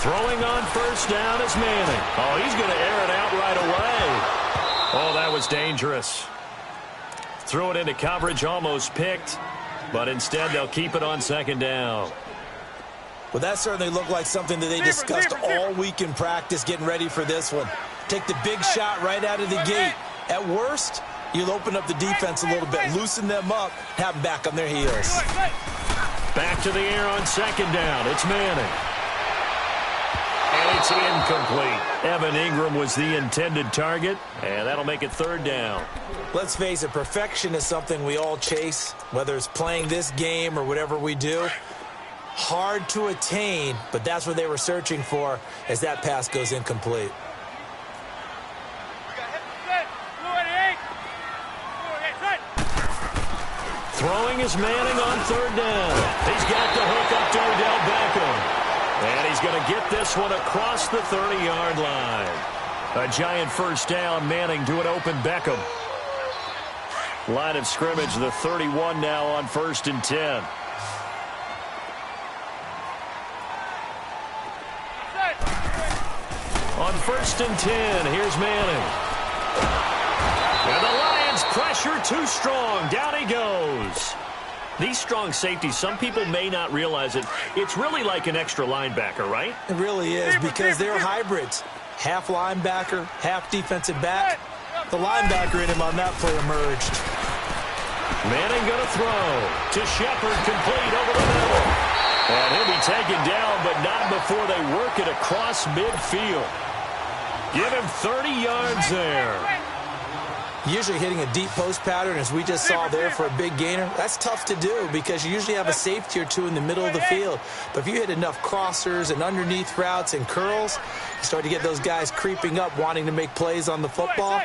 Throwing on first down is Manning. Oh, he's going to air it out right away. Oh, that was dangerous. Threw it into coverage, almost picked, but instead they'll keep it on second down. Well, that certainly looked like something that they discussed all week in practice getting ready for this one. Take the big shot right out of the gate. At worst, you'll open up the defense a little bit, loosen them up, have them back on their heels. Back to the air on second down. It's Manning. And it's incomplete. Evan Ingram was the intended target, and that'll make it third down. Let's face it, perfection is something we all chase, whether it's playing this game or whatever we do. Hard to attain, but that's what they were searching for as that pass goes incomplete. Throwing is Manning on third down. He's got the hook up to Odell Beckham. And he's going to get this one across the 30-yard line. A giant first down, Manning to an open Beckham. Line of scrimmage, the 31 now on 1st and 10. On 1st and 10, here's Manning. And the Lions pressure too strong. Down he goes. These strong safeties, some people may not realize it. It's really like an extra linebacker, right? It really is, because they're hybrids. Half linebacker, half defensive back. The linebacker in him on that play emerged. Manning going to throw to Shepard, complete over the middle. And he'll be taken down, but not before they work it across midfield. Give him 30 yards there. Usually hitting a deep post pattern, as we just saw there for a big gainer, that's tough to do because you usually have a safety or two in the middle of the field. But if you hit enough crossers and underneath routes and curls, you start to get those guys creeping up, wanting to make plays on the football.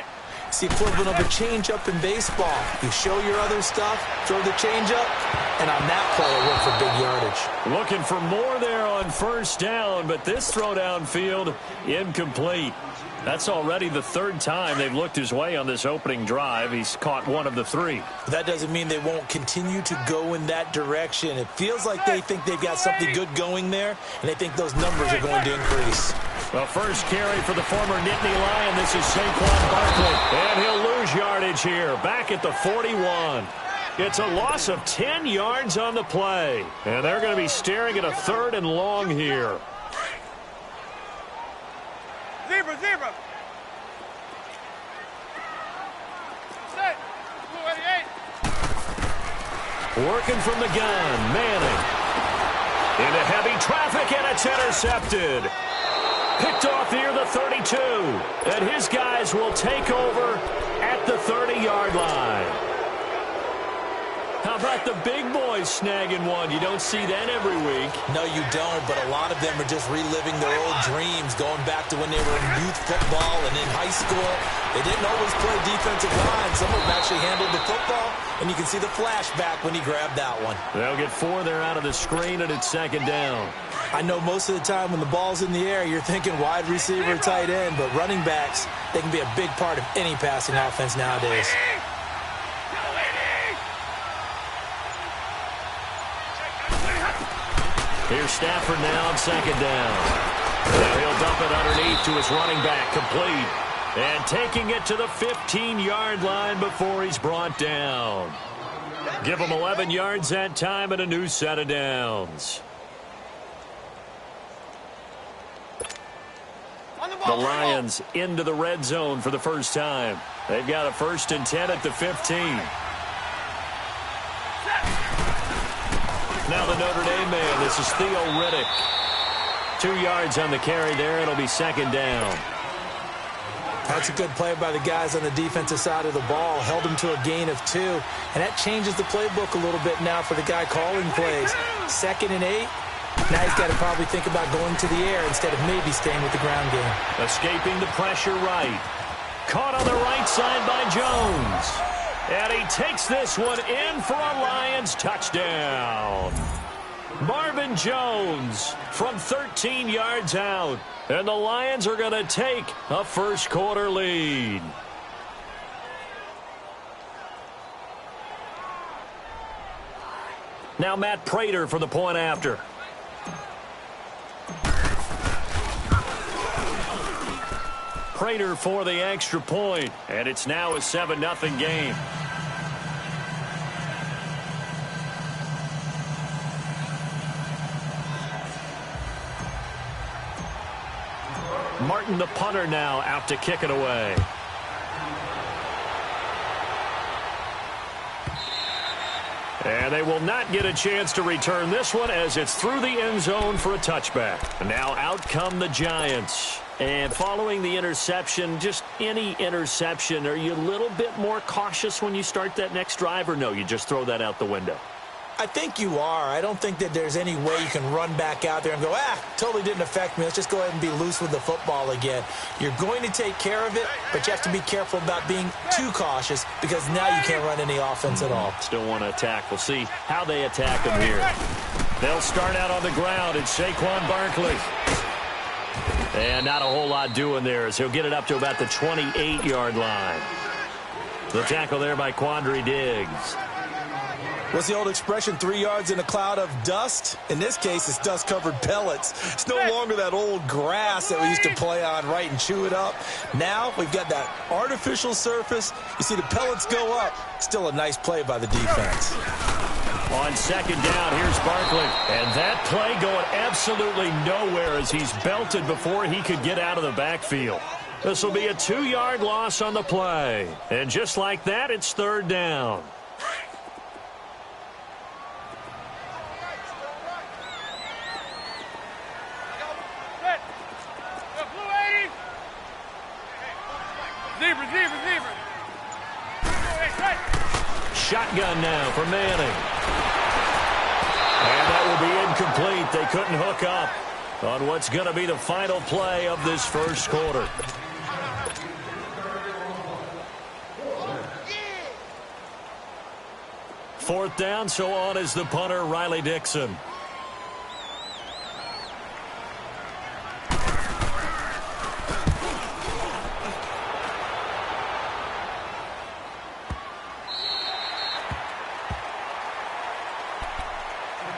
It's the equivalent of a change-up in baseball. You show your other stuff, throw the change-up, and on that play, it worked for big yardage. Looking for more there on first down, but this throw downfield, incomplete. That's already the third time they've looked his way on this opening drive. He's caught one of the three. That doesn't mean they won't continue to go in that direction. It feels like they think they've got something good going there, and they think those numbers are going to increase. Well, first carry for the former Nittany Lion. This is Saquon Barkley, and he'll lose yardage here, back at the 41. It's a loss of 10 yards on the play, and they're going to be staring at a 3rd and long here. Zebra. Set. Working from the gun, Manning. Into heavy traffic, and it's intercepted. Picked off near the 32. And his guys will take over at the 30-yard line. How about the big boys snagging one? You don't see that every week. No, you don't, but a lot of them are just reliving their old dreams, going back to when they were in youth football and in high school. They didn't always play defensive line. Some of them actually handled the football, and you can see the flashback when he grabbed that one. They'll get 4 there out of the screen, and it's second down. I know most of the time when the ball's in the air, you're thinking wide receiver, tight end, but running backs, they can be a big part of any passing offense nowadays. Here's Stafford now on second down. He'll dump it underneath to his running back, complete. And taking it to the 15-yard line before he's brought down. Give him 11 yards that time and a new set of downs. The Lions into the red zone for the first time. They've got a 1st and 10 at the 15. Now the Notre Dame man, this is Theo Riddick. 2 yards on the carry there. It'll be second down. That's a good play by the guys on the defensive side of the ball. Held him to a gain of 2. And that changes the playbook a little bit now for the guy calling plays. 2nd and 8. Now he's got to probably think about going to the air instead of maybe staying with the ground game. Escaping the pressure right. Caught on the right side by Jones. And he takes this one in for a Lions touchdown. Marvin Jones from 13 yards out. And the Lions are going to take a first-quarter lead. Now Matt Prater for the point after. Prater for the extra point, and it's now a 7-0 game. Martin, the punter, now out to kick it away. And they will not get a chance to return this one as it's through the end zone for a touchback. Now out come the Giants. And following the interception, just any interception, are you a little bit more cautious when you start that next drive, or no, you just throw that out the window? I think you are. I don't think that there's any way you can run back out there and go, totally didn't affect me. Let's just go ahead and be loose with the football again. You're going to take care of it, but you have to be careful about being too cautious because now you can't run any offense at all. Still want to attack. We'll see how they attack him here. They'll start out on the ground. It's Saquon Barkley. And not a whole lot doing there as he'll get it up to about the 28-yard line. The tackle there by Quandre Diggs. What's the old expression, 3 yards in a cloud of dust? In this case, it's dust-covered pellets. It's no longer that old grass that we used to play on, right, and chew it up. Now we've got that artificial surface. You see the pellets go up. Still a nice play by the defense. On second down, here's Barkley. And that play going absolutely nowhere as he's belted before he could get out of the backfield. This will be a 2-yard loss on the play. And just like that, it's third down. Shotgun now for Manning. And that will be incomplete. They couldn't hook up on what's going to be the final play of this first quarter. Fourth down, so on is the punter, Riley Dixon.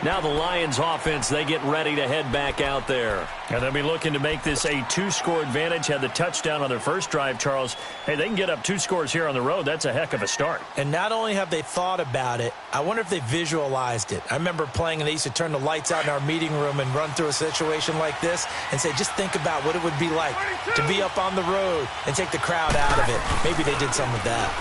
Now the Lions offense, they get ready to head back out there. And they'll be looking to make this a 2-score advantage. Had the touchdown on their first drive, Charles. Hey, they can get up 2 scores here on the road. That's a heck of a start. And not only have they thought about it, I wonder if they visualized it. I remember playing and they used to turn the lights out in our meeting room and run through a situation like this and say, just think about what it would be like to be up on the road and take the crowd out of it. Maybe they did some of that.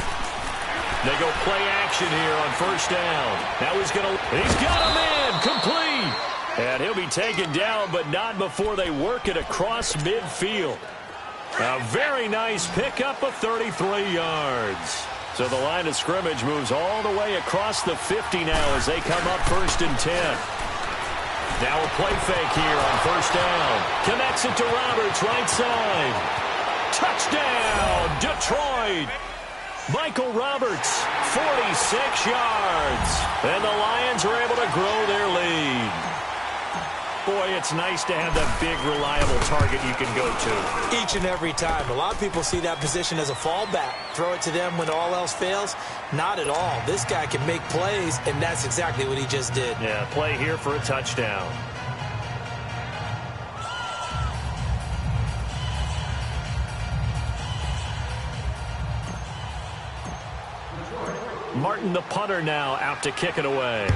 They go play action here on first down. Now he's got him in, complete. And he'll be taken down, but not before they work it across midfield. A very nice pickup of 33 yards. So the line of scrimmage moves all the way across the 50 now as they come up 1st and 10. Now a play fake here on first down. Connects it to Roberts, right side. Touchdown, Detroit. Michael Roberts, 46 yards. And the Lions are able to grow their lead. Boy, it's nice to have that big, reliable target you can go to. Each and every time. A lot of people see that position as a fallback. Throw it to them when all else fails. Not at all. This guy can make plays, and that's exactly what he just did. Yeah, play here for a touchdown. Martin, the punter, now out to kick it away.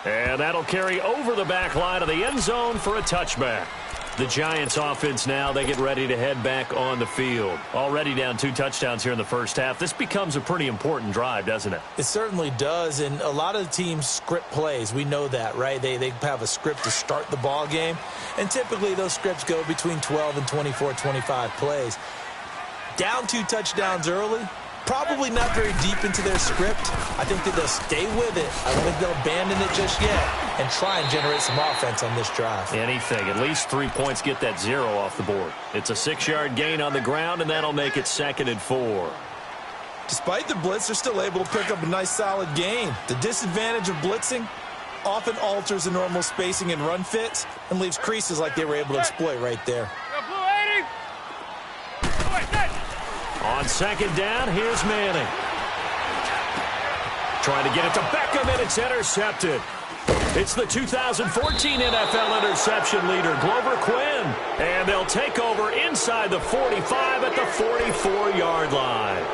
And that'll carry over the back line of the end zone for a touchback. The Giants offense now, they get ready to head back on the field. Already down 2 touchdowns here in the first half. This becomes a pretty important drive, doesn't it? It certainly does, and a lot of the teams script plays. We know that, right? They have a script to start the ball game, and typically those scripts go between 12 and 24, 25 plays. Down 2 touchdowns early, probably not very deep into their script. I think that they'll stay with it. I don't think they'll abandon it just yet and try and generate some offense on this drive. Anything. At least 3 points, get that 0 off the board. It's a 6-yard gain on the ground, and that'll make it 2nd and 4. Despite the blitz, they're still able to pick up a nice, solid gain. The disadvantage of blitzing often alters the normal spacing and run fits and leaves creases like they were able to exploit right there. On second down, here's Manning. Trying to get it to Beckham, and it's intercepted. It's the 2014 NFL interception leader, Glover Quinn. And they'll take over inside the 45 at the 44-yard line.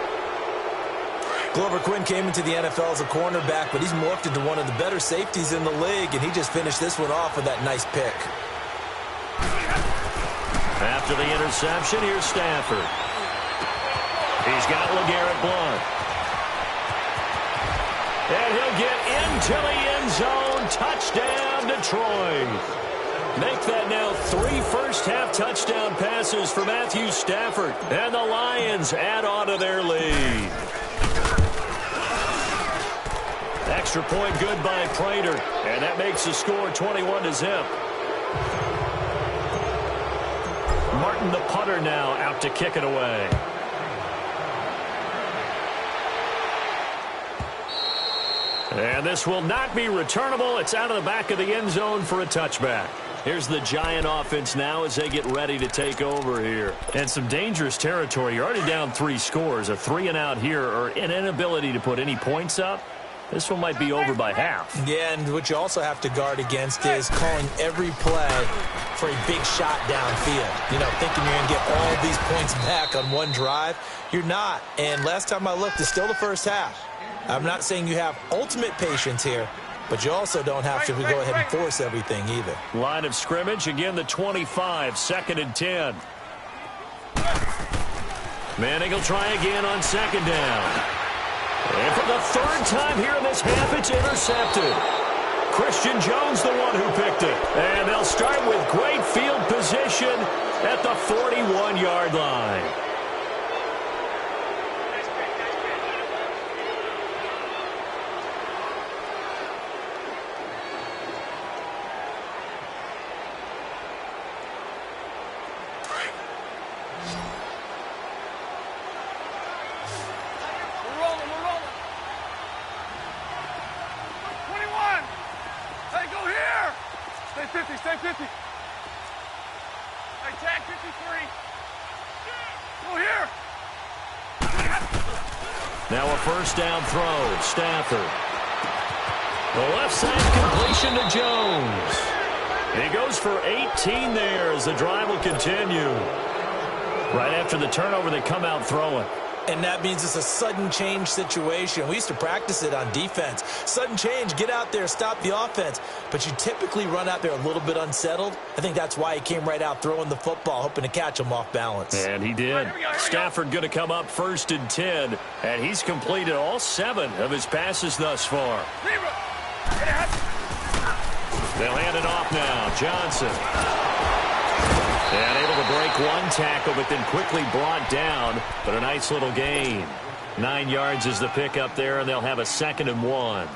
Glover Quinn came into the NFL as a cornerback, but he's morphed into one of the better safeties in the league, and he just finished this one off with that nice pick. After the interception, here's Stafford. He's got LeGarrette Blount. And he'll get into the end zone. Touchdown, Detroit. Make that now 3 first-half touchdown passes for Matthew Stafford. And the Lions add on to their lead. Extra point good by Prater. And that makes the score 21-0. Martin, the punter, now out to kick it away. And this will not be returnable. It's out of the back of the end zone for a touchback. Here's the Giant offense now as they get ready to take over here. And some dangerous territory. You're already down 3 scores. A 3-and-out here, or an inability to put any points up. This one might be over by half. Yeah, and what you also have to guard against is calling every play for a big shot downfield. You know, thinking you're going to get all these points back on one drive. You're not. And last time I looked, it's still the first half. I'm not saying you have ultimate patience here, but you also don't have to go ahead and force everything either. Line of scrimmage, again the 25, 2nd and 10. Manning will try again on 2nd down. And for the 3rd time here in this half, it's intercepted. Christian Jones, the one who picked it. And they'll start with great field position at the 41-yard line. Stay 50. Hey, tag 53. Go here. Now a first down throw. Stafford. The left side completion to Jones. He goes for 18 there as the drive will continue. Right after the turnover, they come out throwing. And that means it's a sudden change situation. We used to practice it on defense. Sudden change, get out there, stop the offense. But you typically run out there a little bit unsettled. I think that's why he came right out throwing the football, hoping to catch him off balance. And he did. Stafford going to come up 1st and 10. And he's completed all 7 of his passes thus far. They'll hand it off now. Johnson. And able to break one tackle, but then quickly brought down. But a nice little gain. 9 yards is the pickup there, and they'll have a 2nd and 1.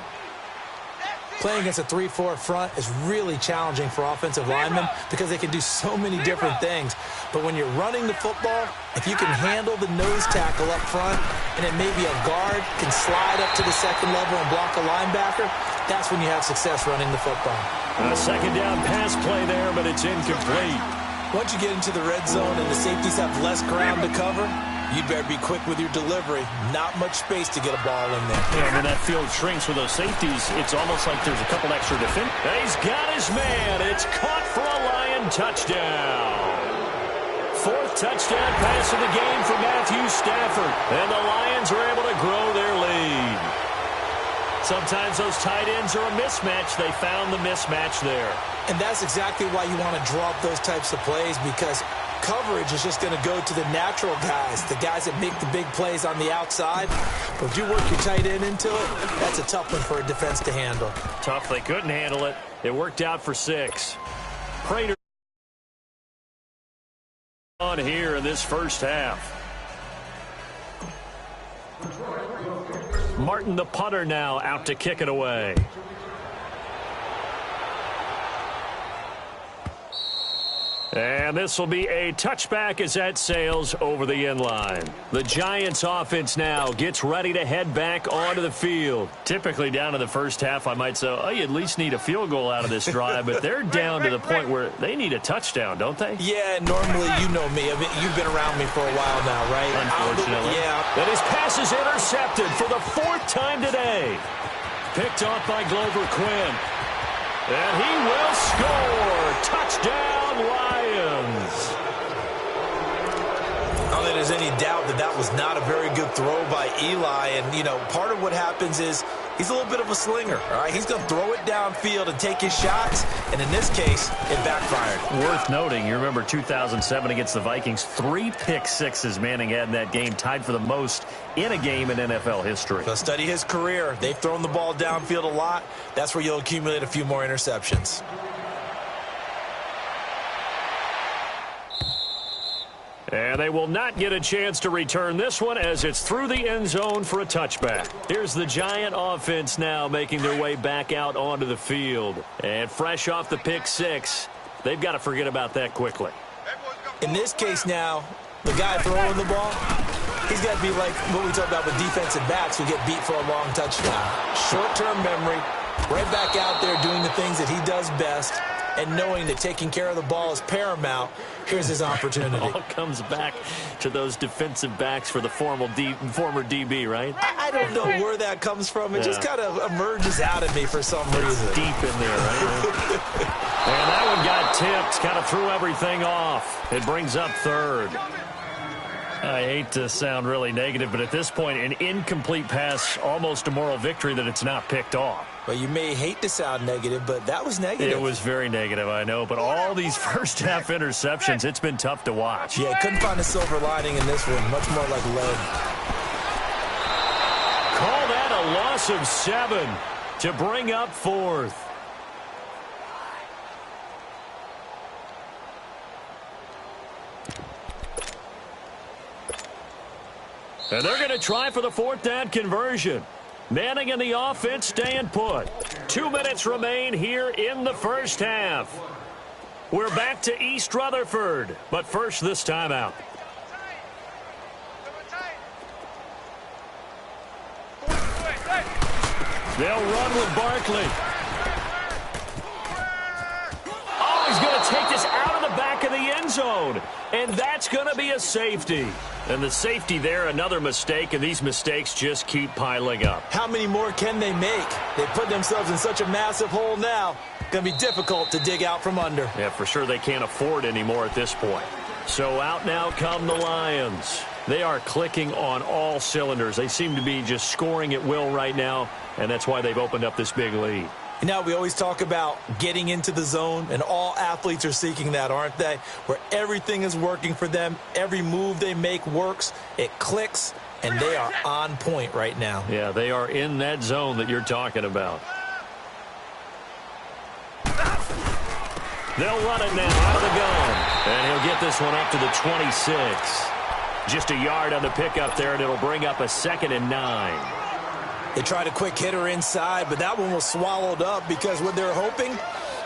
Playing against a 3-4 front is really challenging for offensive linemen because they can do so many different things. But when you're running the football, if you can handle the nose tackle up front, and it may be a guard can slide up to the 2nd level and block a linebacker, that's when you have success running the football. A 2nd down pass play there, but it's incomplete. Once you get into the red zone and the safeties have less ground to cover, you'd better be quick with your delivery. Not much space to get a ball in there. Yeah, when that field shrinks with those safeties, it's almost like there's a couple extra defenders. He's got his man. It's caught for a Lion touchdown. 4th touchdown pass of the game for Matthew Stafford. And the Lions are able to grow their lead. Sometimes those tight ends are a mismatch. They found the mismatch there. And that's exactly why you want to draw up those types of plays, because coverage is just going to go to the natural guys, the guys that make the big plays on the outside. But if you work your tight end into it, that's a tough one for a defense to handle. Tough. They couldn't handle it. It worked out for 6. Prater on here in this first half. Martin, the punter, now out to kick it away. And this will be a touchback as that sails over the end line. The Giants offense now gets ready to head back onto the field. Typically down to the first half, I might say, oh, you at least need a field goal out of this drive, but they're down to the point where they need a touchdown, don't they? Yeah, normally you know me. You've been around me for a while now, right? Unfortunately. Yeah. And his pass is intercepted for the 4th time today. Picked off by Glover Quinn. And he will score. Touchdown, Lions. I don't think there's any doubt that that was not a very good throw by Eli. And, you know, part of what happens is he's a little bit of a slinger, all right? He's going to throw it downfield and take his shots. And in this case, it backfired. Worth noting, you remember 2007 against the Vikings, 3 pick-sixes Manning had in that game, tied for the most in a game in NFL history. So study his career. They've thrown the ball downfield a lot. That's where you'll accumulate a few more interceptions. And they will not get a chance to return this one as it's through the end zone for a touchback. Here's the Giant offense now making their way back out onto the field. And fresh off the pick-6, they've got to forget about that quickly. In this case now, the guy throwing the ball, he's got to be like what we talked about with defensive backs who get beat for a long touchdown. Short-term memory, right back out there doing the things that he does best, and knowing that taking care of the ball is paramount. Here's his opportunity. It all comes back to those defensive backs for the former DB, right? I don't know where that comes from. It just kind of emerges out of me for some reason. Deep in there, right? And that one got tipped, kind of threw everything off. It brings up 3rd. I hate to sound really negative, but at this point, an incomplete pass, almost a moral victory that it's not picked off. Well, you may hate to sound negative, but that was negative. It was very negative, I know. But all these first-half interceptions, it's been tough to watch. Yeah, couldn't find a silver lining in this one. Much more like lead. Call that a loss of 7 to bring up 4th. And they're going to try for the 4th down conversion. Manning and the offense staying put. 2 minutes remain here in the first half. We're back to East Rutherford, but first this timeout. They'll run with Barkley. Oh, he's going to take this out of the back of the end zone. And that's going to be a safety. And the safety there, another mistake, and these mistakes just keep piling up. How many more can they make? They put themselves in such a massive hole now. Going to be difficult to dig out from under. Yeah, for sure they can't afford anymore at this point. So out now come the Lions. They are clicking on all cylinders. They seem to be just scoring at will right now, and that's why they've opened up this big lead. You know, we always talk about getting into the zone, and all athletes are seeking that, aren't they? Where everything is working for them. Every move they make works. It clicks, and they are on point right now. Yeah, they are in that zone that you're talking about. They'll run it now out of the gun. And he'll get this one up to the 26. Just a yard on the pickup there, and it'll bring up a 2nd and 9. They tried a quick hitter inside, but that one was swallowed up because what they're hoping,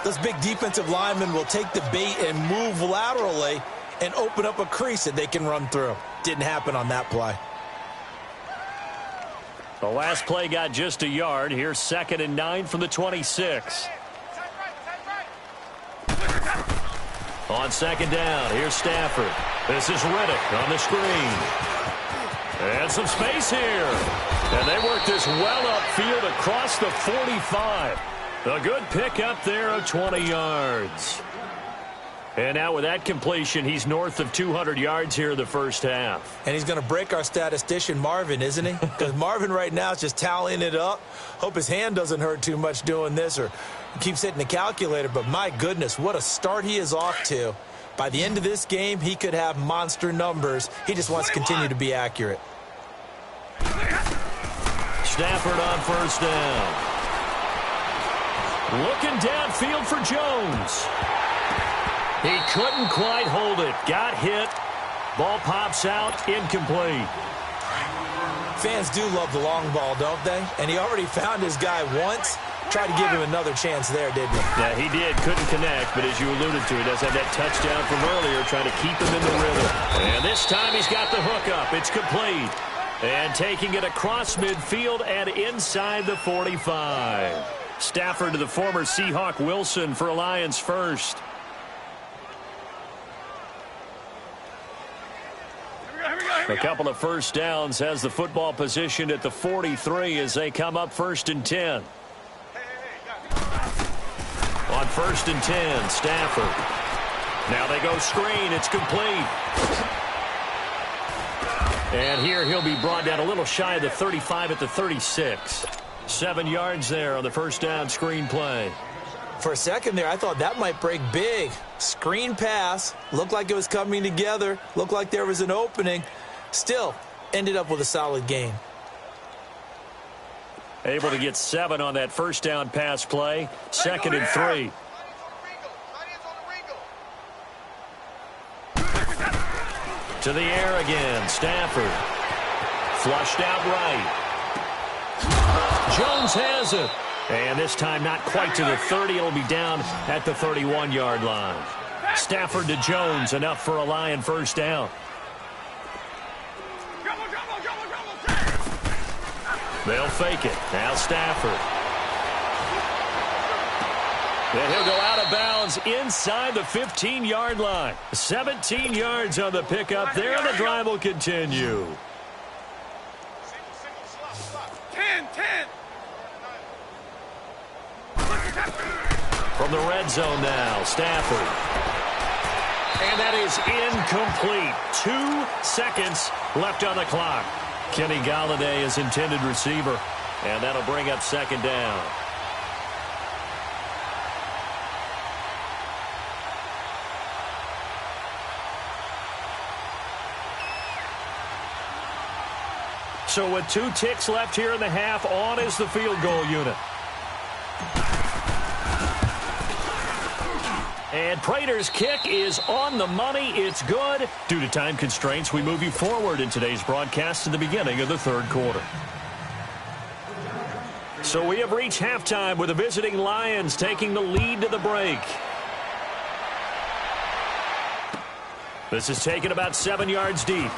those big defensive linemen will take the bait and move laterally and open up a crease that they can run through. Didn't happen on that play. The last play got just a yard. Here's 2nd and 9 from the 26. On 2nd down, here's Stafford. This is Riddick on the screen. And some space here. And they work this well upfield across the 45. A good pick up there of 20 yards. And now with that completion, he's north of 200 yards here in the first half. And he's going to break our statistician, Marvin, isn't he? Because Marvin right now is just tallying it up. Hope his hand doesn't hurt too much doing this or keeps hitting the calculator. But my goodness, what a start he is off to. By the end of this game, he could have monster numbers. He just wants to continue to be accurate. Stafford on 1st down. Looking downfield for Jones. He couldn't quite hold it. Got hit. Ball pops out. Incomplete. Fans do love the long ball, don't they? And he already found his guy once. Tried to give him another chance there, didn't he? Yeah, he did. Couldn't connect, but as you alluded to, he does have that touchdown from earlier, trying to keep him in the rhythm. And this time he's got the hook up. It's complete. And taking it across midfield and inside the 45. Stafford to the former Seahawk Wilson for a Lions first. A couple of first downs has the football positioned at the 43 as they come up 1st and 10. On 1st and 10, Stafford. Now they go screen. It's complete. And here he'll be brought down a little shy of the 35 at the 36. 7 yards there on the first down screen play. For a second there, I thought that might break big. Screen pass. Looked like it was coming together. Looked like there was an opening. Still, ended up with a solid gain. Able to get 7 on that first down pass play. 2nd and 3. To the air again. Stafford. Flushed out right. Jones has it. And this time not quite to the 30. It'll be down at the 31-yard line. Stafford to Jones. Enough for a Lion first down. They'll fake it. Now Stafford. And he'll go out of bounds inside the 15-yard line. 17 yards on the pickup there. The drive will continue. 10. From the red zone now, Stafford. And that is incomplete. 2 seconds left on the clock. Kenny Golladay is intended receiver. And that'll bring up 2nd down. So with 2 ticks left here in the half, on is the field goal unit. And Prater's kick is on the money. It's good. Due to time constraints, we move you forward in today's broadcast to the beginning of the 3rd quarter. So we have reached halftime with the visiting Lions taking the lead to the break. This is taken about 7 yards deep.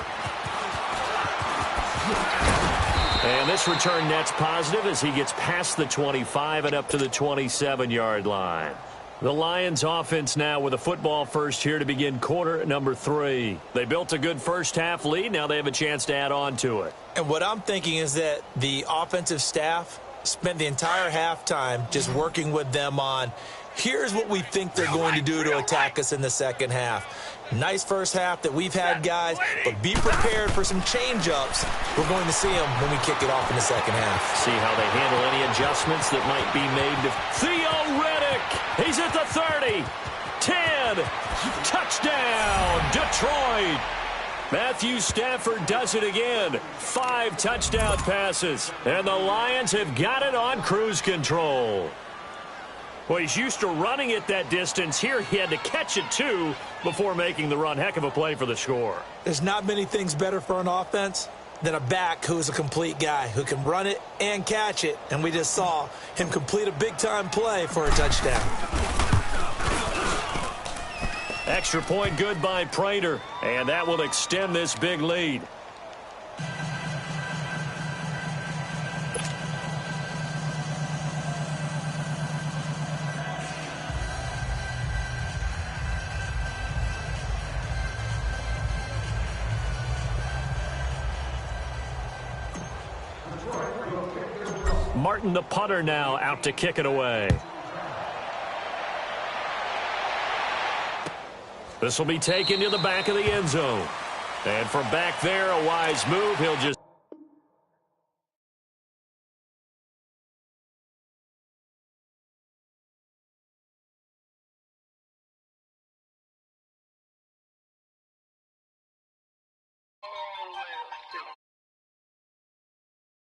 And this return net's positive as he gets past the 25 and up to the 27-yard line. The Lions offense now with a football first here to begin quarter number 3. They built a good first half lead. Now they have a chance to add on to it. And what I'm thinking is that the offensive staff spent the entire halftime just working with them on, here's what we think they're going to do to attack us in the second half. Nice first half that we've had, guys, but be prepared for some change-ups. We're going to see them when we kick it off in the second half. See how they handle any adjustments that might be made to Theo Riddick. He's at the 30. 10. Touchdown, Detroit. Matthew Stafford does it again. 5 touchdown passes. And the Lions have got it on cruise control. Well, he's used to running it that distance. Here he had to catch it, too, before making the run. Heck of a play for the score. There's not many things better for an offense than a back who's a complete guy, who can run it and catch it. And we just saw him complete a big-time play for a touchdown. Extra point good by Prater, and that will extend this big lead. Martin, the punter, now out to kick it away. This will be taken to the back of the end zone. And from back there, a wise move. He'll just...